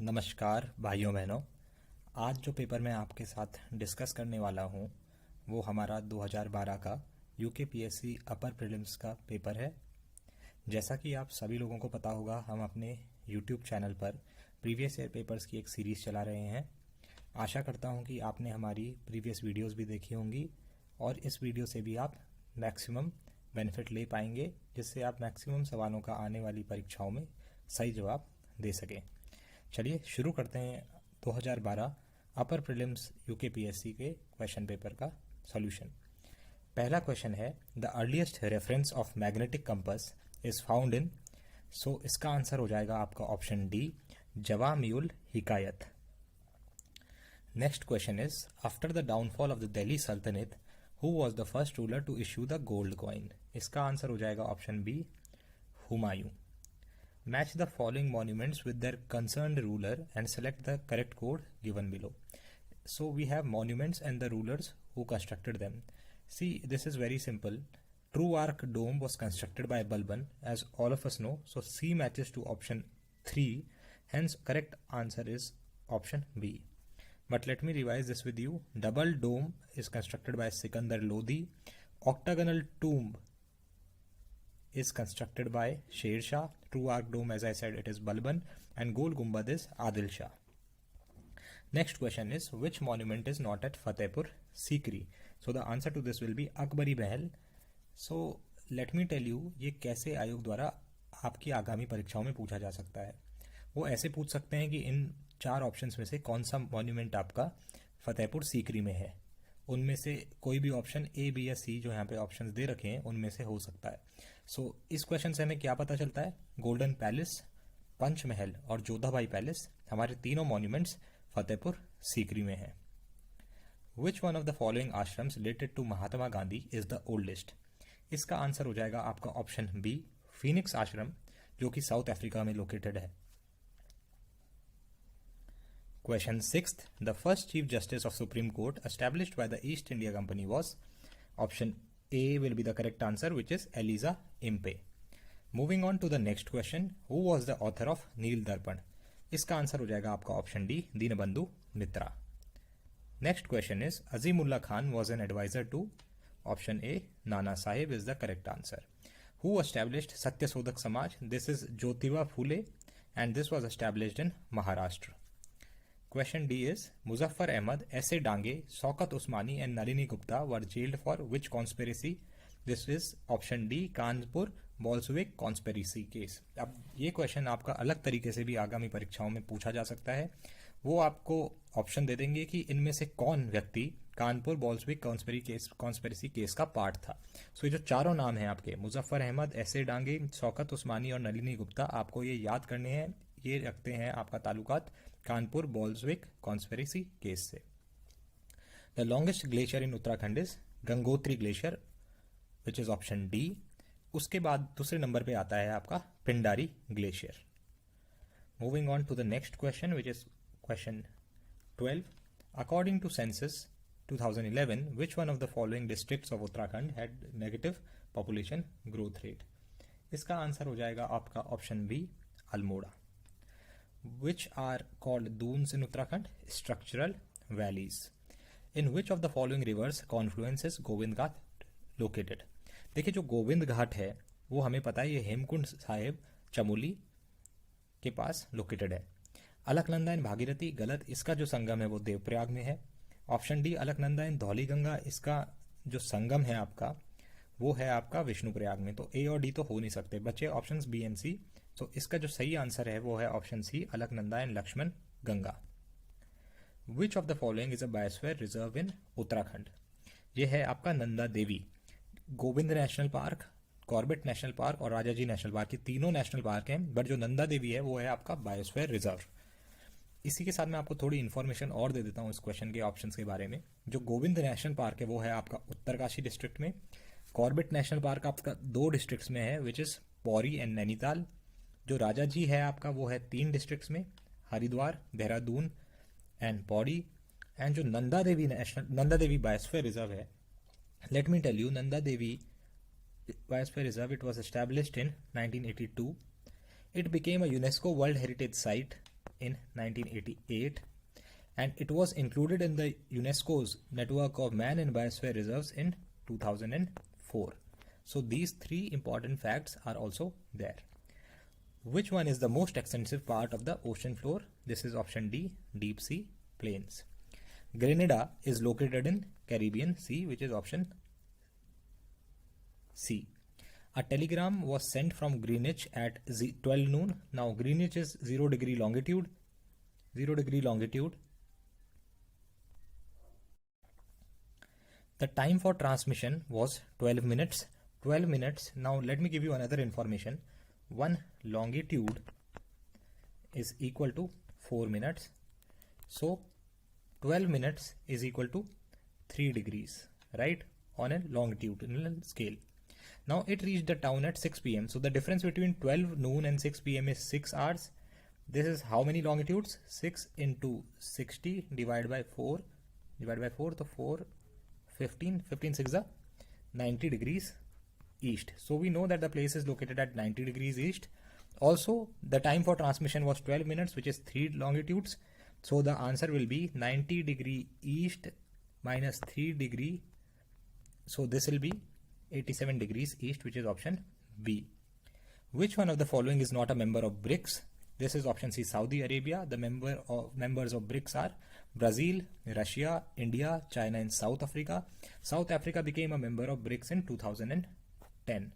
नमस्कार भाइयों बहनों। आज जो पेपर मैं आपके साथ डिस्कस करने वाला हूँ वो हमारा 2012 का यूकेपीएससी अपर प्रीलिम्स का पेपर है। जैसा कि आप सभी लोगों को पता होगा, हम अपने यूट्यूब चैनल पर प्रीवियस ईयर पेपर्स की एक सीरीज़ चला रहे हैं। आशा करता हूँ कि आपने हमारी प्रीवियस वीडियोस भी देखी होंगी और इस वीडियो से भी आप मैक्सिमम बेनिफिट ले पाएंगे, जिससे आप मैक्सिमम सवालों का आने वाली परीक्षाओं में सही जवाब दे सकें। चलिए शुरू करते हैं 2012 अपर प्रीलिम्स यूकेपीएससी के क्वेश्चन पेपर का सॉल्यूशन। पहला क्वेश्चन है, the earliest reference of magnetic compass is found in. So इसका आंसर हो जाएगा आपका option D, Jawami ul Hikayat. Next question is, after the downfall of the Delhi Sultanate who was the first ruler to issue the gold coin. इसका answer हो जाएगा option B, Humayun. Match the following monuments with their concerned ruler and select the correct code given below. So we have monuments and the rulers who constructed them. See, this is very simple. True Arc Dome was constructed by Balban, as all of us know. So C matches to option 3. Hence, correct answer is option B. But let me revise this with you. Double Dome is constructed by Sikandar Lodi. Octagonal Tomb is constructed by Sher Shah. True Arc Dome, as I said, it is Balban, and Gol Gumbad is Adil Shah. Next question is, which monument is not at Fatehpur Sikri? So the answer to this will be Akbari Mahal. So let me tell you, ये कैसे आयोग द्वारा आपकी आगामी परीक्षाओं में पूछा जा सकता है। वो ऐसे पूछ सकते हैं कि इन 4 ऑप्शंस में से कौन सा मॉन्यूमेंट आपका फतेहपुर सीकरी में है। उनमें से कोई भी ऑप्शन ए, बी या सी जो यहाँ पे ऑप्शंस दे रखे हैं उनमें से हो सकता है। सो इस क्वेश्चन से हमें क्या पता चलता है, गोल्डन पैलेस, पंचमहल और जोधाबाई पैलेस, हमारे तीनों मॉन्यूमेंट्स फतेहपुर सीकरी में हैं। Which one of the following ashrams related to Mahatma Gandhi is the oldest. इसका आंसर हो जाएगा आपका ऑप्शन बी, फीनिक्स आश्रम, जो कि साउथ अफ्रीका में लोकेटेड है। Question 6th, the first Chief Justice of Supreme Court established by the East India Company was. Option A will be the correct answer, which is Eliza Impe. Moving on to the next question, who was the author of Neel Darpan? इसका answer हो जाएगा आपका option D, Dinabandhu Mitra. Next question is, Azimullah Khan was an advisor to. Option A, Nana Sahib is the correct answer. Who established Satyasodak Samaj? This is Jyotiba Phule, and this was established in Maharashtra. Question D is, Muzaffar Ahmad, S.A. Dange, Shaukat Usmani and Nalini Gupta were jailed for which conspiracy? This is option D, Kanpur Bolshevik conspiracy case. अब ये question आपका अलग तरीके से भी आगामी परीक्षाओं में पूछा जा सकता है। वो आपको ऑप्शन दे देंगे कि इनमें से कौन व्यक्ति कानपुर बोल्शेविक कॉन्स्पिरेसी केस का पार्ट था। सो ये जो चारों नाम हैं आपके, मुजफ्फर अहमद, S.A. डांगे, शौकत उस्मानी और नलिनी गुप्ता, आपको ये याद करने हैं। ये रखते हैं आपका ताल्लुकात कानपुर बोल्शेविक कॉन्स्पिरेसी केस से। The longest glacier in Uttarakhand is Gangotri glacier, which is option D. उसके बाद दूसरे नंबर पे आता है आपका Pindari glacier. Moving on to the next question, which is question 12। According to census 2011, which one of the following districts of Uttarakhand had negative population growth rate? इसका answer हो जाएगा आपका option B, Almora. Which are called dunes in Uttarakhand? Structural valleys. In which of the following rivers confluences Govind Ghat located? देखिए, जो गोविंद घाट है वो हमें पता है ये हेमकुंड साहिब चमोली के पास लोकेटेड है। अलकनंदा एंड भागीरथी गलत, इसका जो संगम है वो देवप्रयाग में है। Option D, Alaknanda and Dhauliganga, इसका जो संगम है आपका वो है आपका विष्णुप्रयाग में। तो ए और डी तो हो नहीं सकते, बचे ऑप्शंस बी एंड सी। तो इसका जो सही आंसर है वो है option C, Alaknanda and Lakshman Ganga. Which of the following is a biosphere reserve in Uttarakhand? ये है आपका Nanda Devi. Govind national park, Corbett national park और राजाजी नेशनल पार्क, ये तीनों नेशनल पार्क हैं, बट जो नंदा देवी है वो है आपका बायोस्फीयर रिजर्व। इसी के साथ मैं आपको थोड़ी इन्फॉर्मेशन और दे देता हूँ इस क्वेश्चन के ऑप्शंस के बारे में। जो गोविंद नेशनल पार्क है वो है आपका उत्तरकाशी डिस्ट्रिक्ट में। कॉर्बेट नेशनल पार्क आपका 2 डिस्ट्रिक्ट्स में है, which is Pauri and Nainital. जो राजा जी है आपका वो है 3 डिस्ट्रिक्ट्स में, हरिद्वार, देहरादून एंड पौड़ी। एंड जो नंदा देवी बायोस्फीयर रिजर्व है, let me tell you, Nanda Devi biosphere reserve, it was established in 1982. It became a UNESCO World Heritage Site in 1988 and it was included in the UNESCO's network of man and biosphere reserves in 2004. So these three important facts are also there. Which one is the most extensive part of the ocean floor? This is option D, deep sea plains. Grenada is located in Caribbean Sea, which is option C. A telegram was sent from Greenwich at 12 noon. Now Greenwich is 0 degree longitude. 0 degree longitude. The time for transmission was 12 minutes. 12 minutes. Now let me give you another information. One longitude is equal to 4 minutes. So 12 minutes is equal to 3 degrees, right? On a longitudinal scale. Now it reached the town at 6 p.m. So the difference between 12 noon and 6 p.m. is 6 hours. This is how many longitudes? 6 into 60 divided by 4. Divided by 4, so 4, 15, 15, 6 is 90 degrees east. So we know that the place is located at 90 degrees east. Also, the time for transmission was 12 minutes, which is 3 longitudes. So the answer will be 90 degree east minus 3 degree. So this will be 87 degrees east, which is option B. Which one of the following is not a member of BRICS? This is option C, Saudi Arabia. The members of BRICS are Brazil, Russia, India, China, and South Africa. South Africa became a member of BRICS in 2010.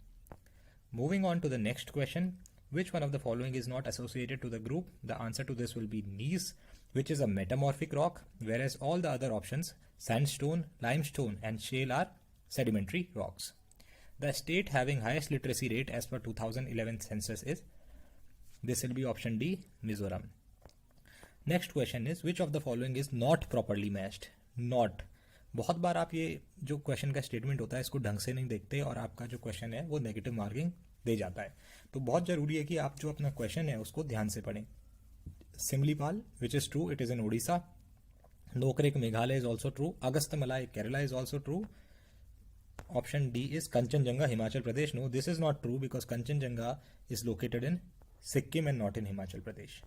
Moving on to the next question. Which one of the following is not associated to the group? The answer to this will be gneiss, which is a metamorphic rock, whereas all the other options, sandstone, limestone, and shale, are sedimentary rocks. The state having highest literacy rate as per 2011 census is, this will be option D, Mizoram. Next question is, which of the following is not properly matched? Not. बहुत बार आप ये जो question का statement होता है इसको ढंग से नहीं देखते और आपका जो क्वेश्चन है वो नेगेटिव मार्किंग दे जाता है. तो बहुत जरूरी है कि आप जो अपना क्वेश्चन है उसको ध्यान से पढ़ें. Simlipal, which is true, it is in Odisha. Nokrek, Meghalaya is also true. Agastyamalai, Kerala is also true. Option D is Kanchenjunga, Himachal Pradesh. No, this is not true because Kanchenjunga is located in Sikkim and not in Himachal Pradesh.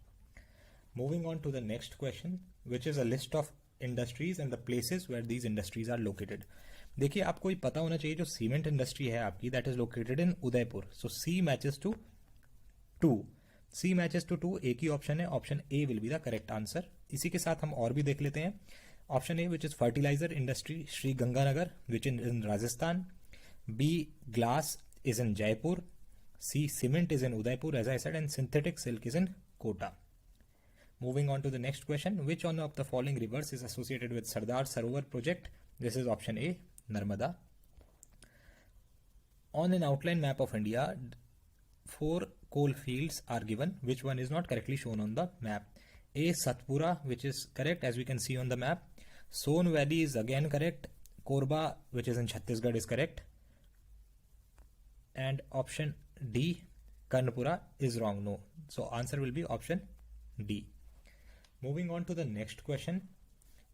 Moving on to the next question, which is a list of industries and the places where these industries are located. देखिए आपको ये पता होना चाहिए जो cement industry है आपकी that is located in Udaipur. So C matches to 2. C matches to 2. एक ही ऑप्शन है, option A will be the correct answer. इसी के साथ हम और भी देख लेते हैं. Option A, which is fertilizer industry, Sri Ganganagar, which is in Rajasthan. B, glass is in Jaipur. C, cement is in Udaipur, as I said, and synthetic silk is in Kota. Moving on to the next question, which one of the following rivers is associated with Sardar Sarovar project? This is option A, Narmada. On an outline map of India, 4 coal fields are given. Which one is not correctly shown on the map? A, Satpura, which is correct as we can see on the map. Son Valley is again correct. Korba, which is in Chhattisgarh, is correct. And option D, Karnapura, is wrong. No. So answer will be option D. Moving on to the next question.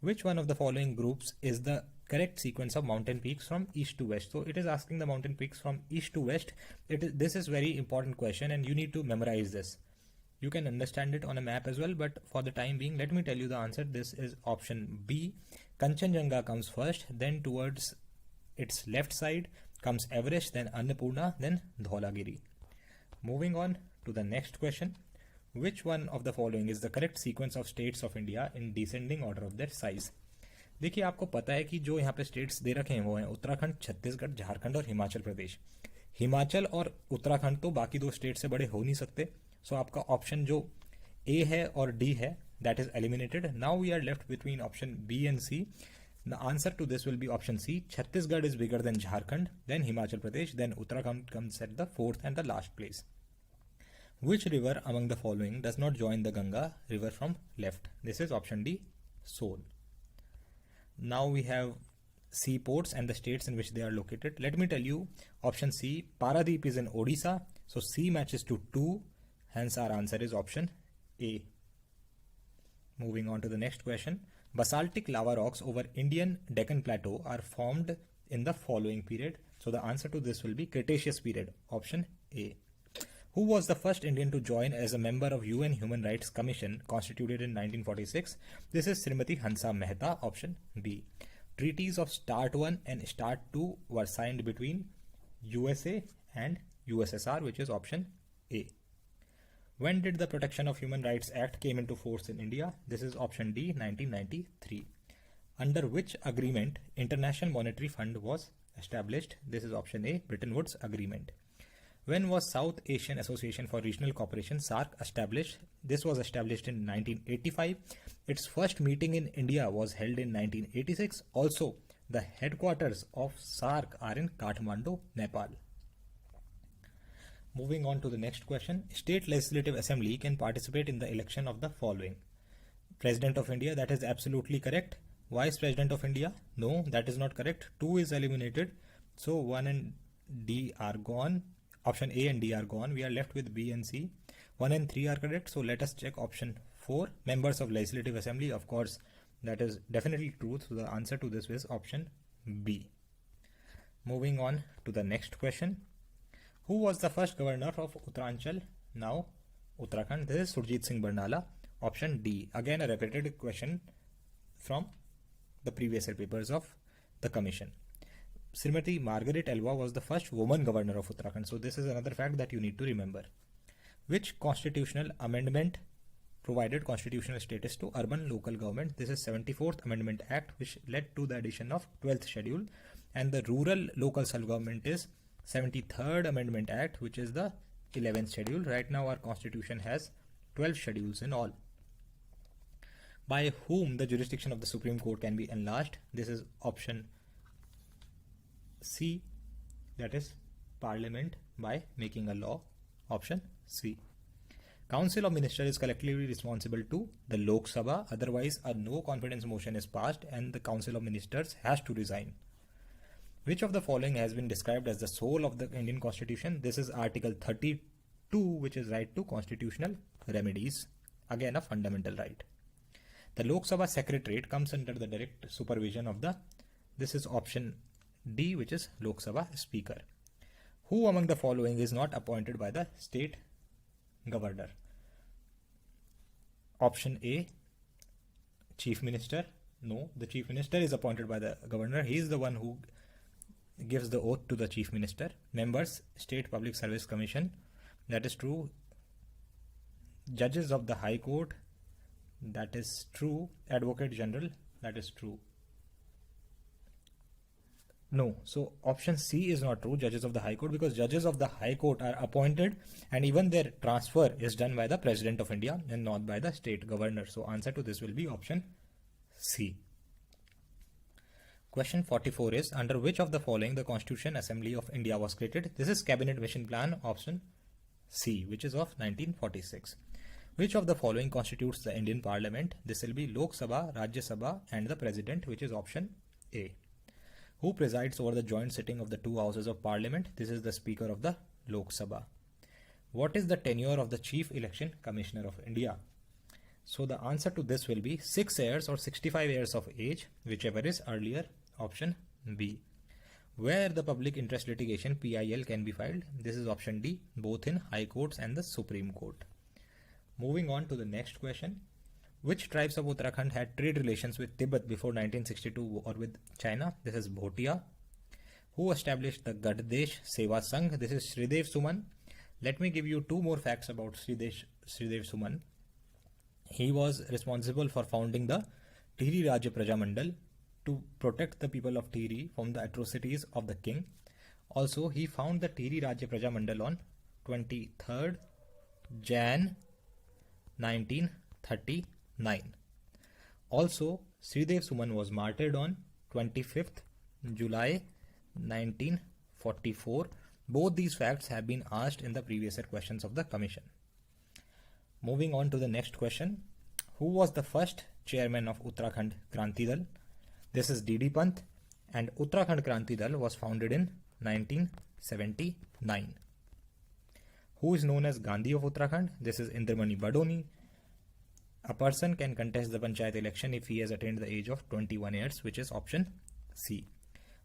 Which one of the following groups is the correct sequence of mountain peaks from east to west? So it is asking the mountain peaks from east to west. This is very important question and you need to memorize this. You can understand it on a map as well, but for the time being, let me tell you the answer. This is option B. Kanchenjunga comes first, then towards its left side comes Everest, then Annapurna, then Dhaulagiri. Moving on to the next question. Which one of the following is the correct sequence of states of India in descending order of their size? देखिए आपको पता है कि जो यहाँ पे states दे रखे हैं वो हैं उत्तराखंड, छत्तीसगढ़, झारखंड और हिमाचल प्रदेश. हिमाचल और उत्तराखंड तो बाकी दो स्टेट से बड़े हो नहीं सकते. So आपका ऑप्शन जो A है और D है that is eliminated. Now we are left between option B and C. The answer to this will be option C. Chhattisgarh is bigger than Jharkhand, then Himachal Pradesh, then Uttarakhand comes at the 4th and the last place. Which river among the following does not join the Ganga river from left? This is option D, Son. Now we have seaports and the states in which they are located. Let me tell you, option C, Paradeep is in Odisha. So C matches to 2. Hence our answer is option A. Moving on to the next question. Basaltic lava rocks over Indian Deccan Plateau are formed in the following period. So the answer to this will be Cretaceous period, option A. Who was the first Indian to join as a member of UN Human Rights Commission constituted in 1946? This is Srimati Hansa Mehta, option B. Treaties of START 1 and START 2 were signed between USA and USSR, which is option A. When did the Protection of Human Rights Act came into force in India? This is option D, 1993. Under which agreement International Monetary Fund was established? This is option A, Bretton Woods Agreement. When was South Asian Association for Regional Cooperation, SAARC, established? This was established in 1985. Its first meeting in India was held in 1986. Also, the headquarters of SAARC are in Kathmandu, Nepal. Moving on to the next question. State Legislative Assembly can participate in the election of the following. President of India, that is absolutely correct. Vice President of India, no, that is not correct. 2 is eliminated. So 1 and D are gone. Option A and D are gone. We are left with B and C. 1 and 3 are correct. So let us check option 4. Members of Legislative Assembly, of course, that is definitely true. So the answer to this is option B. Moving on to the next question. Who was the first governor of Uttaranchal, now Uttarakhand? This is Surjit Singh Barnala. Option D. Again a repeated question from the previous year papers of the commission. Srimati Margaret Elva was the first woman governor of Uttarakhand. So this is another fact that you need to remember. Which constitutional amendment provided constitutional status to urban local government? This is 74th Amendment Act, which led to the addition of 12th schedule, and the rural local self-government is 73rd Amendment Act, which is the 11th schedule. Right now our constitution has 12 schedules in all. By whom the jurisdiction of the Supreme Court can be enlarged? This is option C, that is Parliament by making a law. Option C. Council of Ministers is collectively responsible to the Lok Sabha, otherwise a no confidence motion is passed and the Council of Ministers has to resign. Which of the following has been described as the soul of the Indian Constitution? This is Article 32, which is right to constitutional remedies. Again, a fundamental right. The Lok Sabha Secretariat comes under the direct supervision of the, this is option D, which is Lok Sabha Speaker. Who among the following is not appointed by the state governor? Option A, Chief Minister. No, the Chief Minister is appointed by the governor. He is the one who gives the oath to the Chief Minister. Members, State Public Service Commission, that is true. Judges of the High Court, that is true. Advocate General, that is true. No, so option C is not true, judges of the High Court, because judges of the High Court are appointed and even their transfer is done by the President of India and not by the state governor. So answer to this will be option C. Question 44 is, under which of the following the Constitution Assembly of India was created? This is Cabinet Mission Plan, option C, which is of 1946. Which of the following constitutes the Indian Parliament? This will be Lok Sabha, Rajya Sabha and the President, which is option A. Who presides over the joint sitting of the two houses of Parliament? This is the Speaker of the Lok Sabha. What is the tenure of the Chief Election Commissioner of India? So the answer to this will be 6 years or 65 years of age, whichever is earlier. Option B. Where the public interest litigation PIL can be filed? This is option D, both in High Courts and the Supreme Court. Moving on to the next question. Which tribes of Uttarakhand had trade relations with Tibet before 1962 or with China? This is Bhotia. Who established the Gaddesh Seva Sangh? This is Shridev Suman. Let me give you 2 more facts about Shridev Suman. He was responsible for founding the Tihri Rajya Praja Mandal to protect the people of Tihri from the atrocities of the king. Also, he founded the Tihri Rajya Praja Mandal on 23rd Jan 1939. Also, Shridev Suman was martyred on 25th July 1944. Both these facts have been asked in the previous year questions of the commission. Moving on to the next question. Who was the first chairman of Uttarakhand Kranti Dal? This is D.D. Pant, and Uttarakhand Kranti Dal was founded in 1979. Who is known as Gandhi of Uttarakhand? This is Indramani Badoni. A person can contest the panchayat election if he has attained the age of 21 years, which is option C.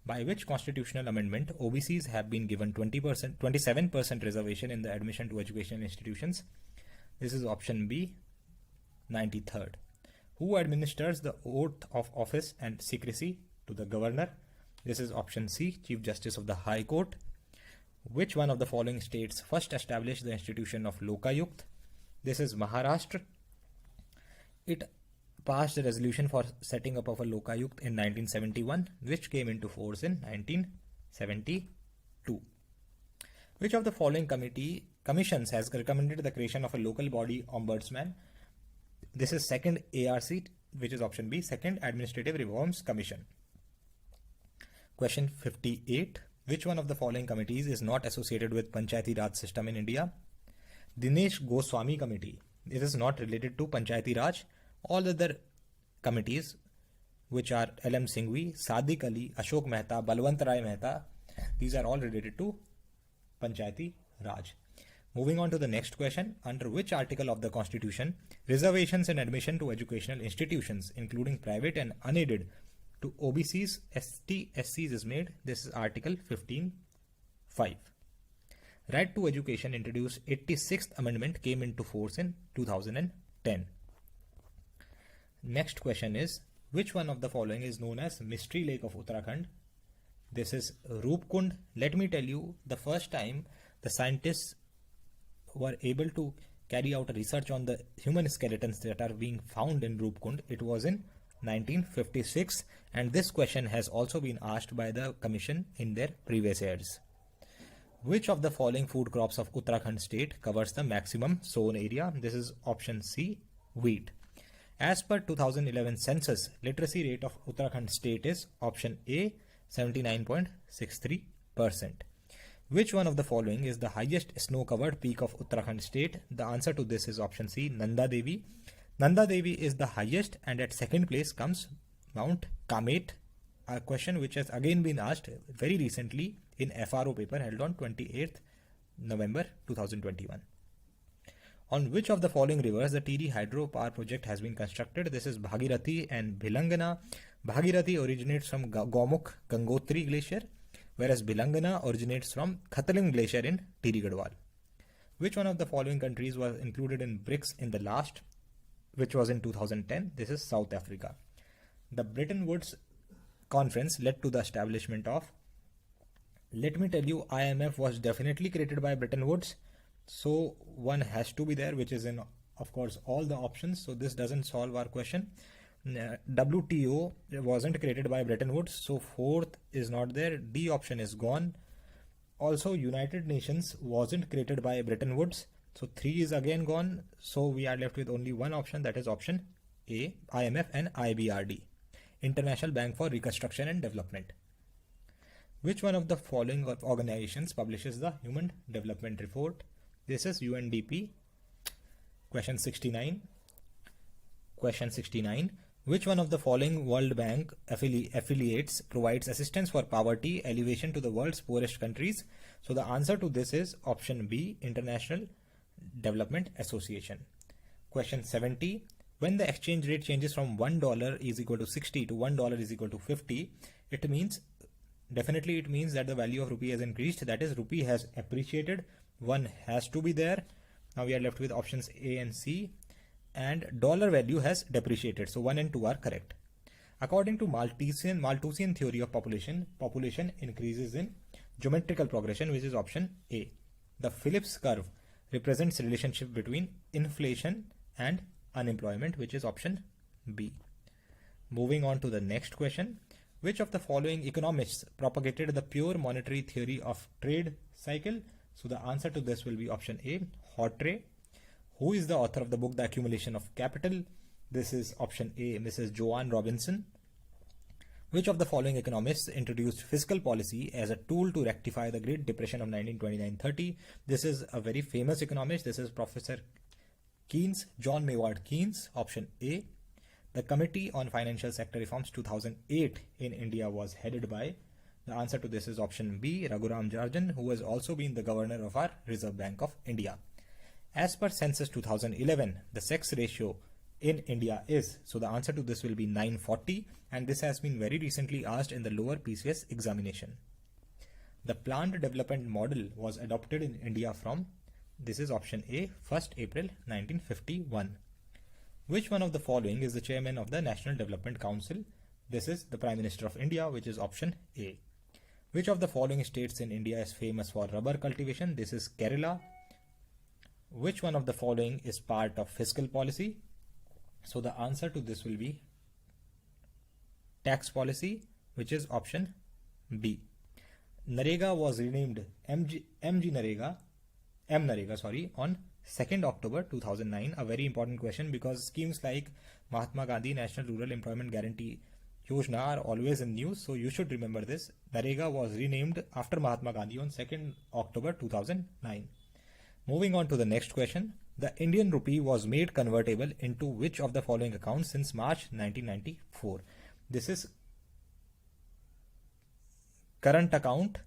By which constitutional amendment OBCs have been given 27% reservation in the admission to educational institutions? This is option B, 93rd. Who administers the oath of office and secrecy to the governor? This is option C, Chief Justice of the High Court. Which one of the following states first established the institution of Lokayukt? This is Maharashtra. It passed a resolution for setting up of a Lokayukt in 1971, which came into force in 1972. Which of the following commissions has recommended the creation of a local body ombudsman? This is second ARC, which is option B, Second Administrative Reforms Commission. Question 58. Which one of the following committees is not associated with Panchayati Raj system in India? Dinesh Goswami Committee. It is not related to Panchayati Raj. All other committees, which are LM Singhvi, Sadiq Ali, Ashok Mehta, Balwant Rai Mehta, these are all related to Panchayati Raj. Moving on to the next question. Under which article of the Constitution reservations in admission to educational institutions, including private and unaided, to OBCs, ST, SCs is made? This is Article 15(5). Right to Education introduced 86th Amendment came into force in 2010. Next question is, which one of the following is known as Mystery Lake of Uttarakhand? This is Roopkund. Let me tell you, the first time the scientists were able to carry out research on the human skeletons that are being found in Roopkund, it was in 1956, and this question has also been asked by the commission in their previous years. Which of the following food crops of Uttarakhand state covers the maximum sown area? This is option C, wheat. As per 2011 census, literacy rate of Uttarakhand state is option A, 79.63%. Which one of the following is the highest snow-covered peak of Uttarakhand state? The answer to this is option C, Nanda Devi. Nanda Devi is the highest, and at second place comes Mount Kamet, a question which has again been asked very recently in FRO paper held on 28th November 2021. On which of the following rivers the TD Hydro Power Project has been constructed? This is Bhagirathi and Bhilangana. Bhagirathi originates from Gomukh Gangotri Glacier, whereas Bhilangana originates from Khataling Glacier in Tiri Gadwal. Which one of the following countries was included in BRICS in the last, which was in 2010? This is South Africa. The Bretton Woods conference led to the establishment of, let me tell you, IMF was definitely created by Bretton Woods. So one has to be there, which is in, of course, all the options. So this doesn't solve our question. WTO wasn't created by Bretton Woods. So fourth is not there. D option is gone. Also, United Nations wasn't created by Bretton Woods. So 3 is again gone. So we are left with only one option, that is option A, IMF and IBRD, International Bank for Reconstruction and Development. Which one of the following organizations publishes the Human Development Report? This is UNDP. Question 69. Question 69. Which one of the following World Bank affiliates provides assistance for poverty alleviation to the world's poorest countries? So the answer to this is option B, International Development Association. Question 70. When the exchange rate changes from $1 is equal to 60 to $1 is equal to 50, it means that the value of rupee has increased, that is rupee has appreciated. One has to be there. Now we are left with options A and C, and dollar value has depreciated. So 1 and 2 are correct. According to Malthusian theory of population increases in geometrical progression, which is option A. The Phillips curve represents relationship between inflation and unemployment, which is option B. Moving on to the next question. Which of the following economists propagated the pure monetary theory of trade cycle? So the answer to this will be option A, Hawtrey. Who is the author of the book The Accumulation of Capital? This is option A, Mrs. Joanne Robinson. Which of the following economists introduced fiscal policy as a tool to rectify the Great Depression of 1929-30? This is a very famous economist. This is Professor Keynes, John Maynard Keynes, option A. The Committee on Financial Sector Reforms 2008 in India was headed by, the answer to this is option B, Raghuram Jarjan, who has also been the governor of our Reserve Bank of India. As per Census 2011, the sex ratio in India is? So the answer to this will be 940, and this has been very recently asked in the lower PCS examination. The planned development model was adopted in India from, this is option A, 1st April 1951. Which one of the following is the chairman of the National Development Council? This is the Prime Minister of India, which is option A. Which of the following states in India is famous for rubber cultivation? This is Kerala. Which one of the following is part of fiscal policy? So the answer to this will be tax policy, which is option B. Narega was renamed MNREGA on 2nd October 2009. A very important question, because schemes like Mahatma Gandhi National Rural Employment Guarantee Yojana are always in news, so you should remember this. Narega was renamed after Mahatma Gandhi on 2nd October 2009. Moving on to the next question. The Indian rupee was made convertible into which of the following accounts since March 1994? This is current account.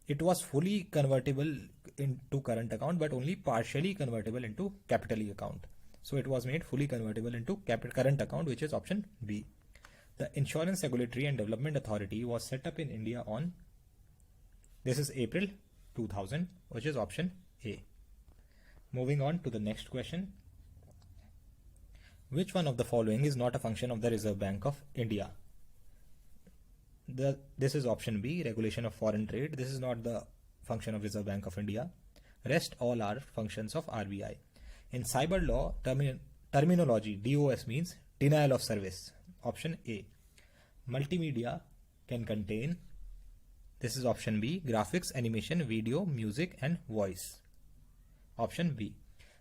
It was fully convertible into current account, but only partially convertible into capital account. So it was made fully convertible into current account, which is option B. The Insurance Regulatory and Development Authority was set up in India on, this is April 2000, which is option A. Moving on to the next question. Which one of the following is not a function of the Reserve Bank of India? This is option B, regulation of foreign trade. This is not the function of Reserve Bank of India. Rest all are functions of RBI. In cyber law terminology, DOS means denial of service. Option A. Multimedia can contain, this is option B, graphics, animation, video, music and voice. Option B.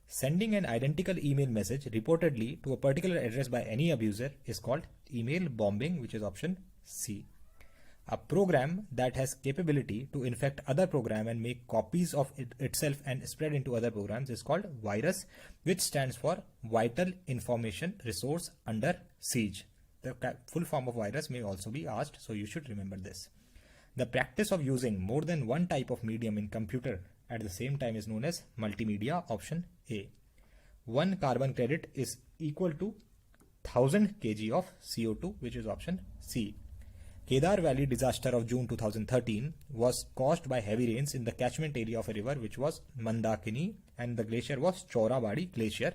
Sending an identical email message reportedly to a particular address by any abuser is called email bombing, which is option C. A program that has capability to infect other program and make copies of itself and spread into other programs is called virus, which stands for Vital Information Resource Under Siege. The full form of virus may also be asked, so you should remember this. The practice of using more than one type of medium in computer at the same time is known as multimedia, option A. 1 carbon credit is equal to 1000 kg of CO2, which is option C. Kedar Valley disaster of June 2013 was caused by heavy rains in the catchment area of a river, which was Mandakini, and the glacier was Chaurabadi Glacier.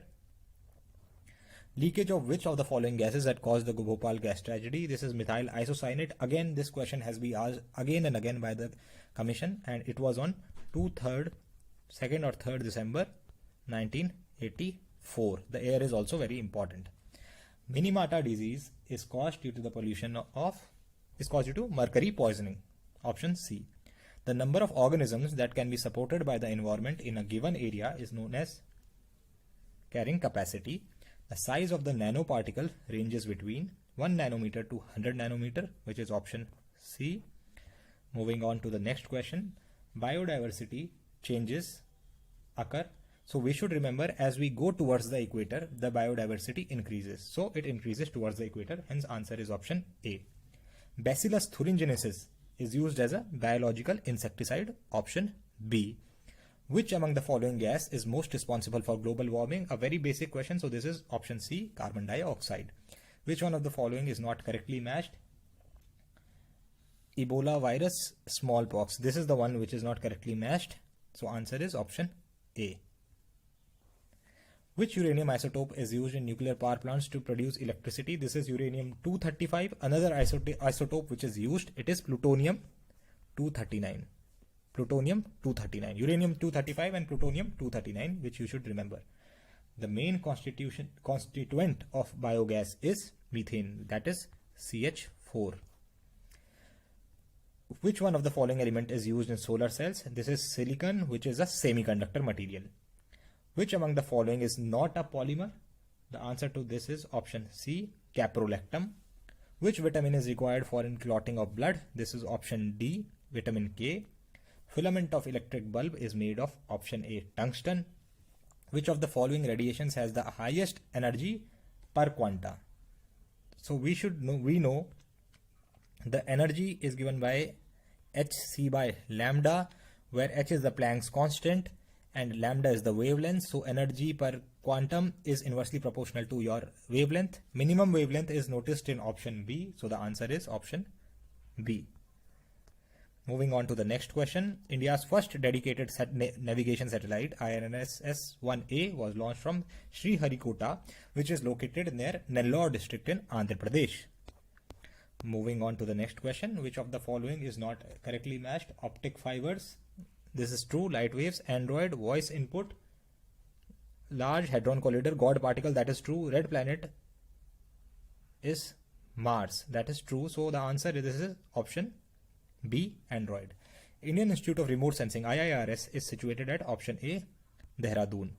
Leakage of which of the following gases had caused the Bhopal gas tragedy? This is methyl isocyanate. Again, this question has been asked again and again by the commission, and it was on 2nd or 3rd December 1984. The year is also very important. Minamata disease is caused due to the pollution is caused due to mercury poisoning. Option C. The number of organisms that can be supported by the environment in a given area is known as carrying capacity. The size of the nanoparticle ranges between 1 nanometer to 100 nanometer, which is option C. Moving on to the next question. Biodiversity changes occur. So we should remember, as we go towards the equator, the biodiversity increases. So it increases towards the equator. Hence answer is option A. Bacillus thuringiensis is used as a biological insecticide. Option B. Which among the following gas is most responsible for global warming? A very basic question. So this is option C, carbon dioxide. Which one of the following is not correctly matched? Ebola virus, smallpox. This is the one which is not correctly matched. So answer is option A. Which uranium isotope is used in nuclear power plants to produce electricity? This is uranium-235. Another isotope which is used, it is plutonium-239. Plutonium-239. Uranium-235 and plutonium-239, which you should remember. The main constituent of biogas is methane, that is CH4. Which one of the following element is used in solar cells? This is silicon, which is a semiconductor material. Which among the following is not a polymer? The answer to this is option C, caprolactam. Which vitamin is required for clotting of blood? This is option D, vitamin K. Filament of electric bulb is made of option A, tungsten. Which of the following radiations has the highest energy per quanta? So we know the energy is given by hc by lambda, where h is the Planck's constant and lambda is the wavelength. So energy per quantum is inversely proportional to your wavelength. Minimum wavelength is noticed in option B, so the answer is option B. Moving on to the next question. India's first dedicated navigation satellite, INSS-1A, was launched from Sriharikota, which is located near Nellore district in Andhra Pradesh. Moving on to the next question. Which of the following is not correctly matched? Optic fibers. This is true. Light waves. Android. Voice input. Large Hadron Collider. God particle. That is true. Red planet is Mars. That is true. So the answer is this is option B, Android. Indian Institute of Remote Sensing, IIRS, is situated at option A, Dehradun.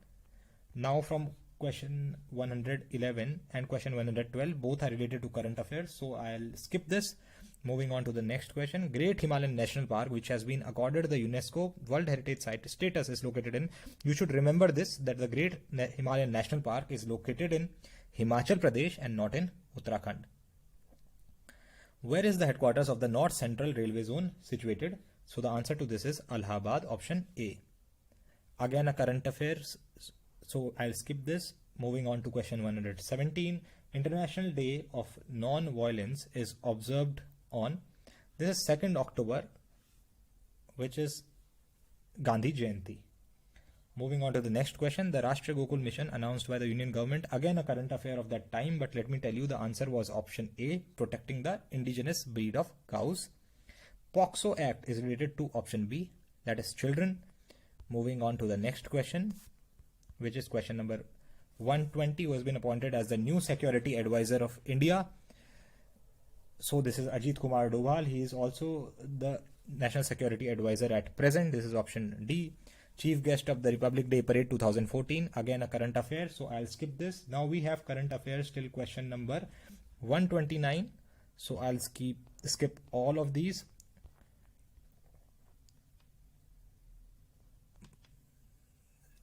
Now from question 111 and question 112, both are related to current affairs, so I'll skip this. Moving on to the next question. Great Himalayan National Park, which has been accorded the UNESCO World Heritage Site status, is located in, you should remember this, that the Great Himalayan National Park is located in Himachal Pradesh and not in Uttarakhand. Where is the headquarters of the North Central Railway Zone situated? So the answer to this is Allahabad, option A. Again a current affairs, so I'll skip this. Moving on to question 117. International Day of Non-Violence is observed on, this is 2nd October, which is Gandhi Jayanti. Moving on to the next question. The Rashtriya Gokul Mission announced by the Union government, again a current affair of that time, but let me tell you the answer was option A, protecting the indigenous breed of cows. POXO Act is related to option B, that is children. Moving on to the next question, which is question number 120, who has been appointed as the new security advisor of India. So this is Ajit Kumar Doval. He is also the national security advisor at present. This is option D. Chief guest of the Republic Day Parade 2014, again a current affair, so I'll skip this. Now we have current affairs till question number 129, so I'll skip all of these.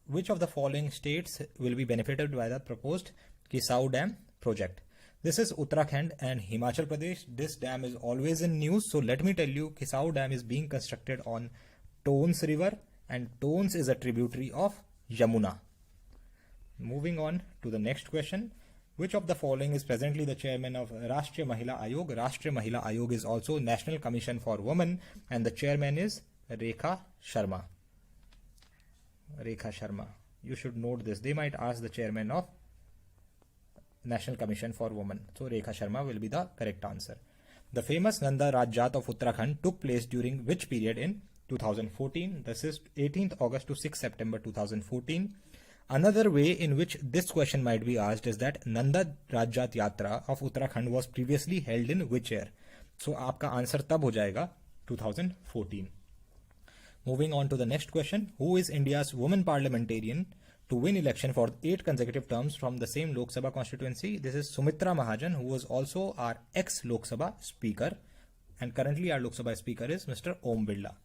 Which of the following states will be benefited by the proposed Kisau Dam project? This is Uttarakhand and Himachal Pradesh. This dam is always in news, so let me tell you, Kisau Dam is being constructed on Tons River, and Tons is a tributary of Yamuna. Moving on to the next question. Which of the following is presently the chairman of Rashtriya Mahila Ayog? Rashtriya Mahila Ayog is also National Commission for Women, and the chairman is Rekha Sharma. Rekha Sharma. You should note this. They might ask the chairman of National Commission for Women. So Rekha Sharma will be the correct answer. The famous Nanda Rajjat of Uttarakhand took place during which period in 2014? This is 18th August to 6th September 2014. Another way in which this question might be asked is that Nanda Rajjat Yatra of Uttarakhand was previously held in which year? So आपका answer तब हो जाएगा 2014. Moving on to the next question. Who is India's woman parliamentarian to win election for 8 consecutive terms from the same Lok Sabha constituency? This is Sumitra Mahajan, who was also our ex-Lok Sabha speaker, and currently our Lok Sabha speaker is Mr. Om Birla.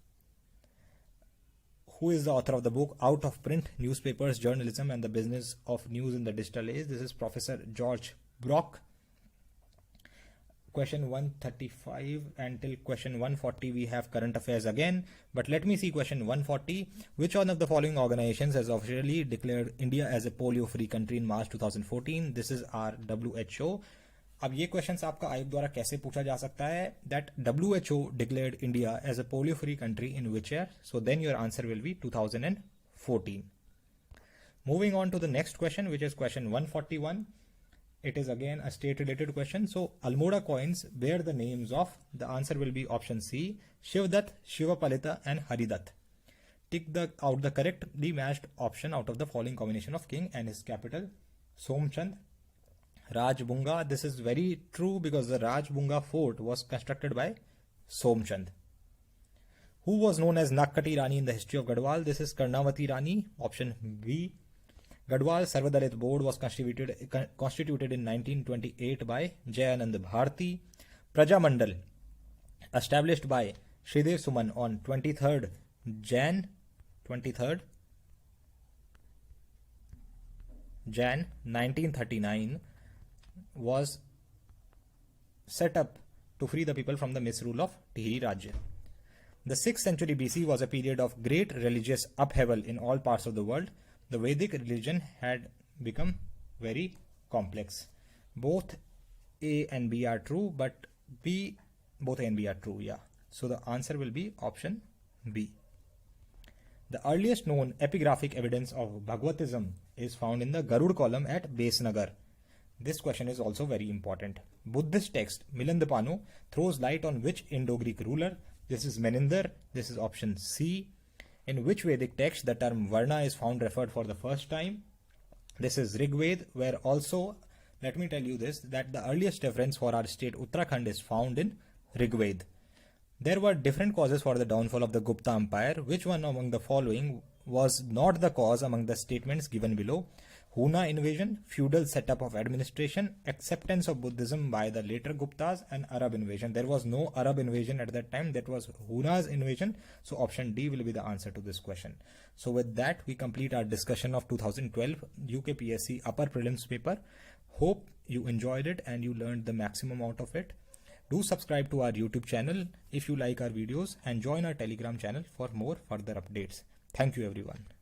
Who is the author of the book Out of Print, Newspapers, Journalism and the Business of News in the Digital Age? This is Professor George Brock. Question 135 until question 140 we have current affairs again, but let me see question 140. Which one of the following organizations has officially declared India as a polio free country in March 2014? This is our WHO. अब ये questions आपका आयोग द्वारा कैसे पूछा जा सकता है? That WHO declared India as a polio free country in which year? So then your answer will be 2014. Moving on to the next question, which is question 141. It is again a state related question. So Almora coins bear the names of, the answer will be option C, Shivdutt, Shivapalita and Haridutt. Tick out the correctly matched option out of the following combination of king and his capital. Somchand. Rajbunga. This is very true because the Rajbunga fort was constructed by Somchand. Who was known as Nakkati Rani in the history of Gadwal? This is Karnavati Rani, option B. Gadwal Sarvadalit Board was constituted in 1928 by Jayanand Bharti. Prajamandal, established by Shridev Suman on 23rd Jan 1939, was set up to free the people from the misrule of Tihri Rajya. The 6th century BC was a period of great religious upheaval in all parts of the world. The Vedic religion had become very complex. Both A and B are true, but both A and B are true, yeah. So the answer will be option B. The earliest known epigraphic evidence of Bhagavatism is found in the Garud column at Besnagar. This question is also very important. Buddhist text Milandapanu throws light on which Indo-Greek ruler? This is Menindar. This is option C. In which Vedic text the term Varna is found referred for the first time? This is Rigved, where also, let me tell you this, that the earliest reference for our state Uttarakhand is found in Rigved. There were different causes for the downfall of the Gupta Empire. Which one among the following was not the cause among the statements given below? Huna invasion, feudal setup of administration, acceptance of Buddhism by the later Guptas, and Arab invasion. There was no Arab invasion at that time. That was Huna's invasion. So option D will be the answer to this question. So with that, we complete our discussion of 2012 UKPSC upper prelims paper. Hope you enjoyed it and you learned the maximum out of it. Do subscribe to our YouTube channel if you like our videos and join our Telegram channel for more further updates. Thank you everyone.